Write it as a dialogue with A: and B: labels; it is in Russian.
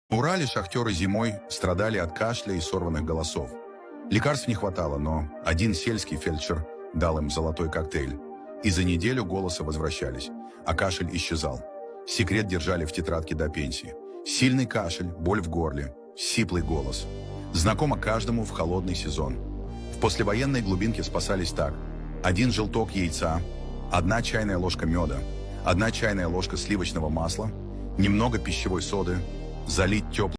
A: На Урале шахтеры зимой страдали от кашля и сорванных голосов. Лекарств не хватало, но один сельский фельдшер дал им золотой коктейль. И за неделю голоса возвращались, а кашель исчезал. Секрет держали в тетрадке до пенсии. Сильный кашель, боль в горле, сиплый голос. Знакомо каждому в холодный сезон. В послевоенной глубинке спасались так. 1 желток яйца, 1 чайная ложка меда, 1 чайная ложка сливочного масла, немного пищевой соды, залить теплым